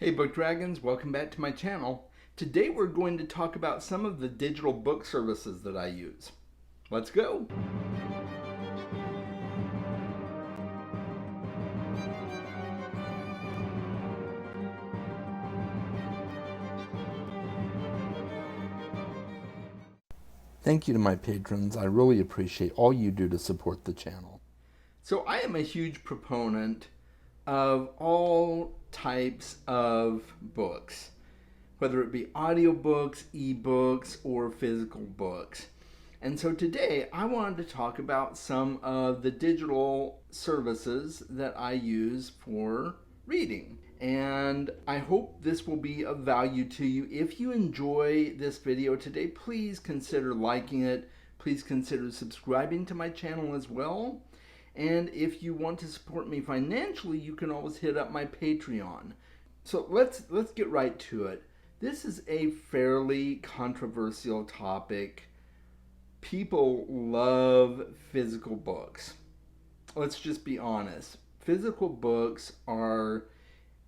Hey Book Dragons, welcome back to my channel. Today we're going to talk about some of the digital book services that I use. Let's go! Thank you to my patrons. I really appreciate all you do to support the channel. So I am a huge proponent of all types of books, whether it be audiobooks, ebooks, or physical books. And so today I wanted to talk about some of the digital services that I use for reading. And I hope this will be of value to you. If you enjoy this video today, please consider liking it. Please consider subscribing to my channel as well. And if you want to support me financially, you can always hit up my Patreon. So let's get right to it. This is a fairly controversial topic. People love physical books. Let's just be honest. Physical books are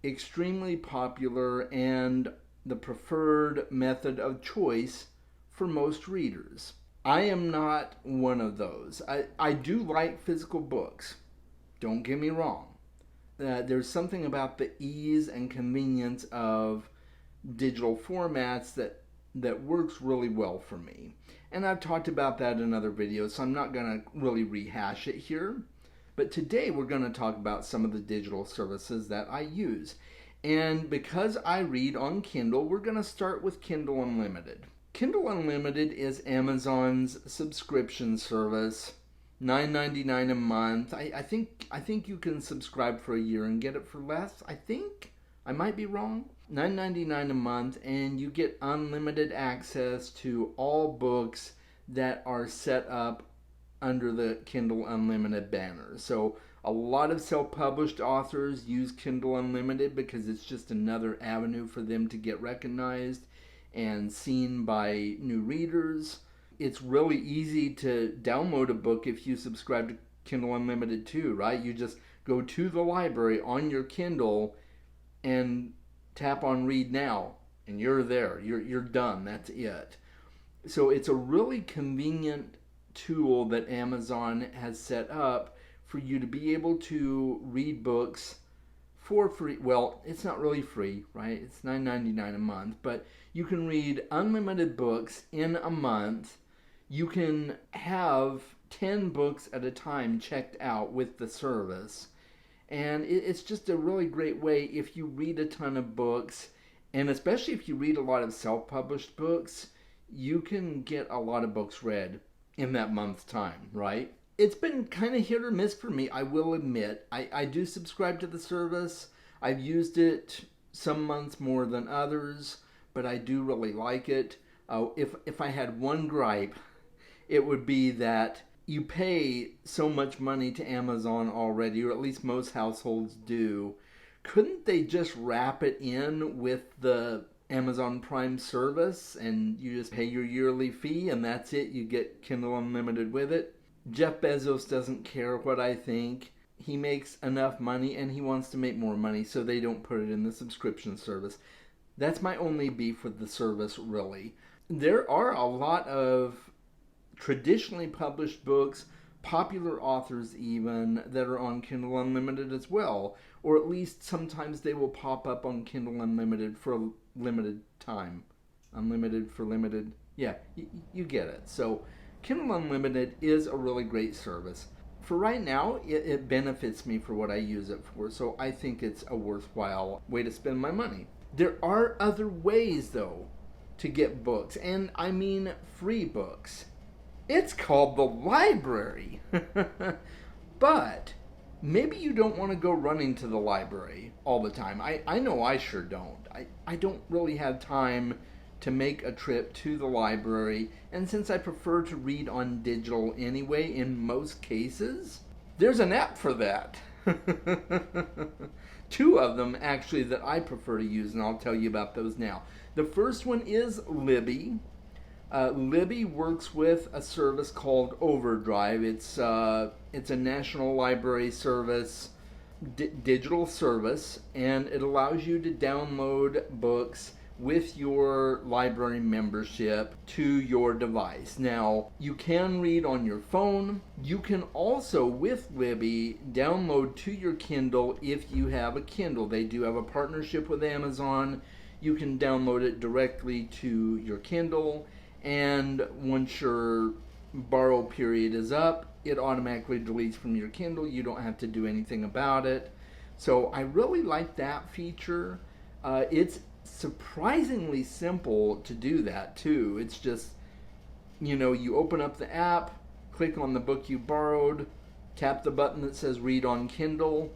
extremely popular and the preferred method of choice for most readers. I am not one of those. I do like physical books. Don't get me wrong. There's something about the ease and convenience of digital formats that works really well for me. And I've talked about that in other videos, so I'm not going to really rehash it here. But today we're going to talk about some of the digital services that I use. And because I read on Kindle, we're going to start with Kindle Unlimited. Kindle Unlimited is Amazon's subscription service, $9.99 a month. I think you can subscribe for a year and get it for less. I might be wrong. $9.99 a month, and you get unlimited access to all books that are set up under the Kindle Unlimited banner. So a lot of self-published authors use Kindle Unlimited because it's just another avenue for them to get recognized and seen by new readers. It's really easy to download a book if you subscribe to Kindle Unlimited too, right? You just go to the library on your Kindle and tap on Read Now, and you're there. You're done. That's it. So it's a really convenient tool that Amazon has set up for you to be able to read books for free. Well, it's not really free, right? It's $9.99 a month, but you can read unlimited books in a month. You can have 10 books at a time checked out with the service. And it's just a really great way if you read a ton of books, and especially if you read a lot of self-published books, you can get a lot of books read in that month's time, right? It's been kind of hit or miss for me, I will admit. I do subscribe to the service. I've used it some months more than others, but I do really like it. If I had one gripe, it would be that you pay so much money to Amazon already, or at least most households do. Couldn't they just wrap it in with the Amazon Prime service and you just pay your yearly fee and that's it? You get Kindle Unlimited with it. Jeff Bezos doesn't care what I think. He makes enough money and he wants to make more money, so they don't put it in the subscription service. That's my only beef with the service, really. There are a lot of traditionally published books, popular authors even, that are on Kindle Unlimited as well. Or at least sometimes they will pop up on Kindle Unlimited for a limited time. Unlimited for limited. Yeah, you get it. So Kindle Unlimited is a really great service. For right now, it benefits me for what I use it for, so I think it's a worthwhile way to spend my money. There are other ways, though, to get books, and I mean free books. It's called the library. But maybe you don't want to go running to the library all the time. I know I sure don't. I don't really have time to make a trip to the library, and since I prefer to read on digital anyway in most cases, there's an app for that. Two of them actually that I prefer to use, and I'll tell you about those now. The first one is Libby. Libby works with a service called Overdrive. It's a national library service digital service, and it allows you to download books with your library membership to your device. Now, you can read on your phone. You can also, with Libby, download to your Kindle if you have a Kindle. They do have a partnership with Amazon. You can download it directly to your Kindle, and once your borrow period is up, it automatically deletes from your Kindle. You don't have to do anything about it. So I really like that feature. It's surprisingly simple to do that too. It's just, you open up the app, click on the book you borrowed, tap the button that says read on Kindle.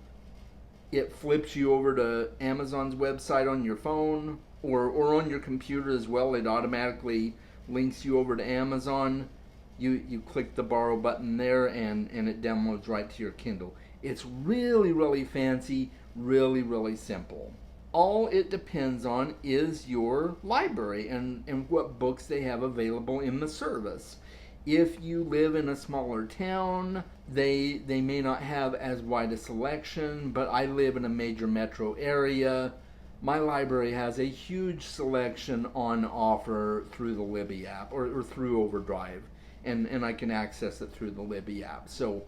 It flips you over to Amazon's website on your phone or on your computer as well. It automatically links you over to Amazon. You click the borrow button there and it downloads right to your Kindle. It's really, really fancy, really, really simple. All it depends on is your library and what books they have available in the service. If you live in a smaller town, they may not have as wide a selection, but I live in a major metro area. My library has a huge selection on offer through the Libby app or through Overdrive, and I can access it through the Libby app. So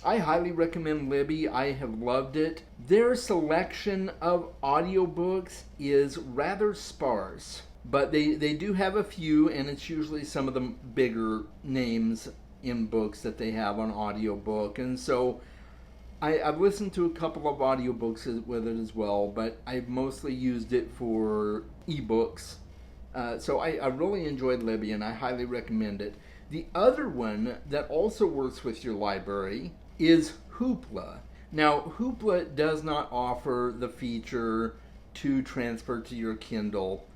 I highly recommend Libby. I have loved it. Their selection of audiobooks is rather sparse, but they do have a few, and it's usually some of the bigger names in books that they have on audiobook. And so I've listened to a couple of audiobooks with it as well, but I've mostly used it for ebooks. So I really enjoyed Libby, and I highly recommend it. The other one that also works with your library is Hoopla. Now, Hoopla does not offer the feature to transfer to your Kindle.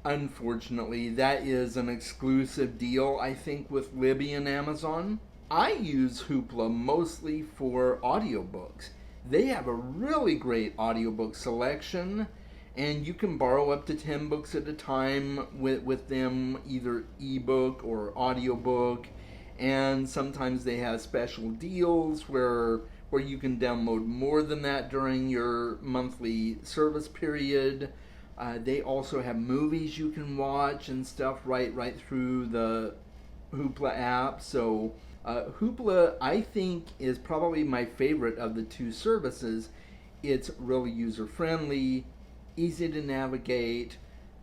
Unfortunately, that is an exclusive deal, I think, with Libby and Amazon. I use Hoopla mostly for audiobooks. They have a really great audiobook selection, and you can borrow up to 10 books at a time with them, either ebook or audiobook. And sometimes they have special deals where you can download more than that during your monthly service period. They also have movies you can watch and stuff right through the Hoopla app. So Hoopla, I think, is probably my favorite of the two services. It's really user-friendly, easy to navigate.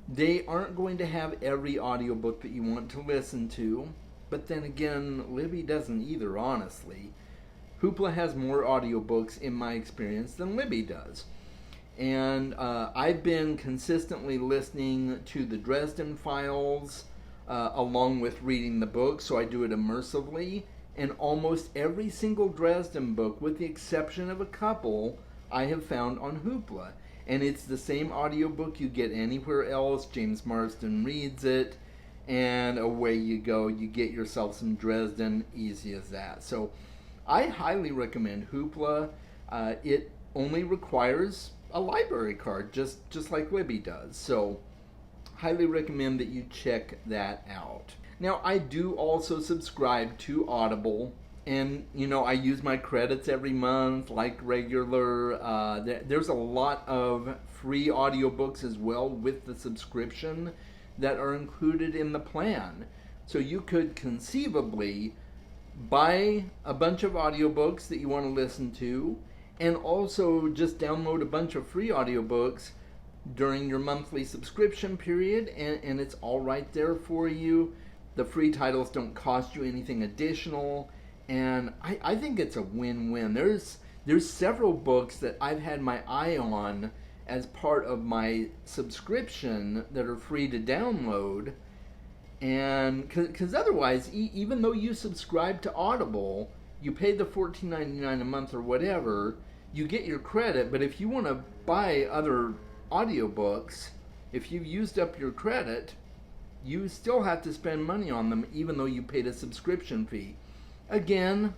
They aren't going to have every audiobook that you want to listen to. But then again, Libby doesn't either, honestly. Hoopla has more audiobooks, in my experience, than Libby does. And I've been consistently listening to the Dresden Files along with reading the book, so I do it immersively. And almost every single Dresden book, with the exception of a couple, I have found on Hoopla. And it's the same audiobook you get anywhere else. James Marsden reads it. And away you go. You get yourself some Dresden, easy as that. So I highly recommend Hoopla. It only requires a library card, just like Libby does. So highly recommend that you check that out. Now, I do also subscribe to Audible. And, I use my credits every month like regular. There's a lot of free audiobooks as well with the subscription that are included in the plan. So you could conceivably buy a bunch of audiobooks that you want to listen to and also just download a bunch of free audiobooks during your monthly subscription period, and it's all right there for you. The free titles don't cost you anything additional, and I think it's a win-win. There's several books that I've had my eye on as part of my subscription that are free to download, and because otherwise, even though you subscribe to Audible, you pay the $14.99 a month or whatever, you get your credit, but if you want to buy other audiobooks, if you've used up your credit, you still have to spend money on them even though you paid a subscription fee. Again,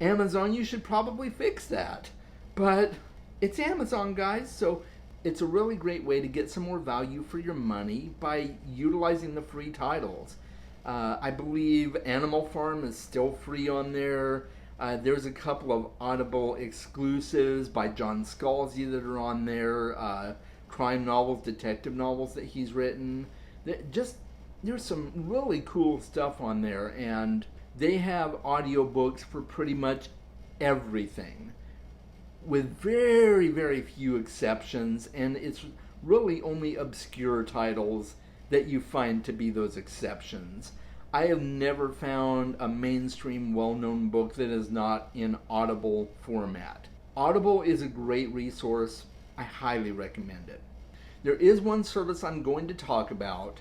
Amazon, you should probably fix that, but it's Amazon, guys, so it's a really great way to get some more value for your money by utilizing the free titles. I believe Animal Farm is still free on there. There's a couple of Audible exclusives by John Scalzi that are on there, crime novels, detective novels that he's written. There's some really cool stuff on there, and they have audiobooks for pretty much everything, with very, very few exceptions, and it's really only obscure titles that you find to be those exceptions. I have never found a mainstream, well-known book that is not in Audible format. Audible is a great resource. I highly recommend it. There is one service I'm going to talk about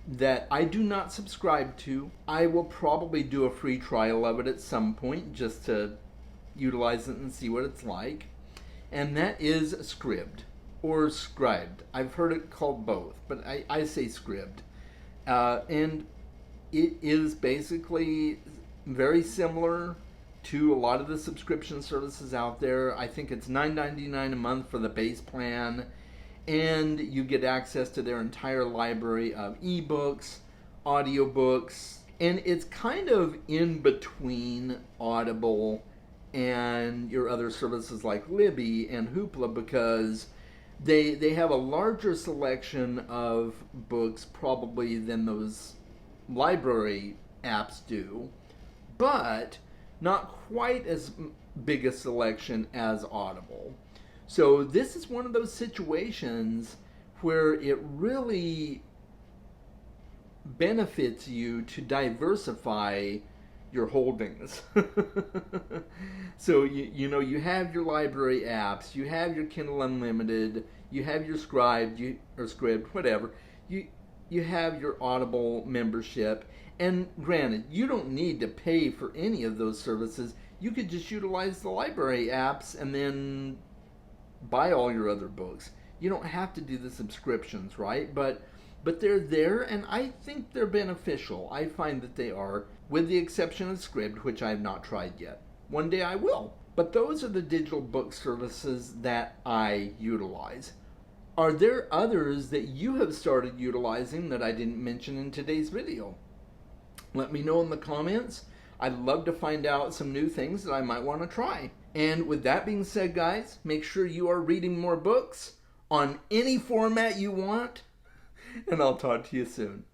that I do not subscribe to. I will probably do a free trial of it at some point just to utilize it and see what it's like. And that is Scribd or Scribed. I've heard it called both, but I say Scribd. And it is basically very similar to a lot of the subscription services out there. I think it's $9.99 a month for the base plan, and you get access to their entire library of ebooks, audiobooks, and it's kind of in between Audible and your other services like Libby and Hoopla, because they have a larger selection of books probably than those library apps do, but not quite as big a selection as Audible. So this is one of those situations where it really benefits you to diversify your holdings. So you have your library apps, you have your Kindle Unlimited, you have your Scribd, whatever. You have your Audible membership, and granted, you don't need to pay for any of those services. You could just utilize the library apps and then buy all your other books. You don't have to do the subscriptions, right? But they're there, and I think they're beneficial. I find that they are, with the exception of Scribd, which I have not tried yet. One day I will. But those are the digital book services that I utilize. Are there others that you have started utilizing that I didn't mention in today's video? Let me know in the comments. I'd love to find out some new things that I might want to try. And with that being said, guys, make sure you are reading more books on any format you want, and I'll talk to you soon.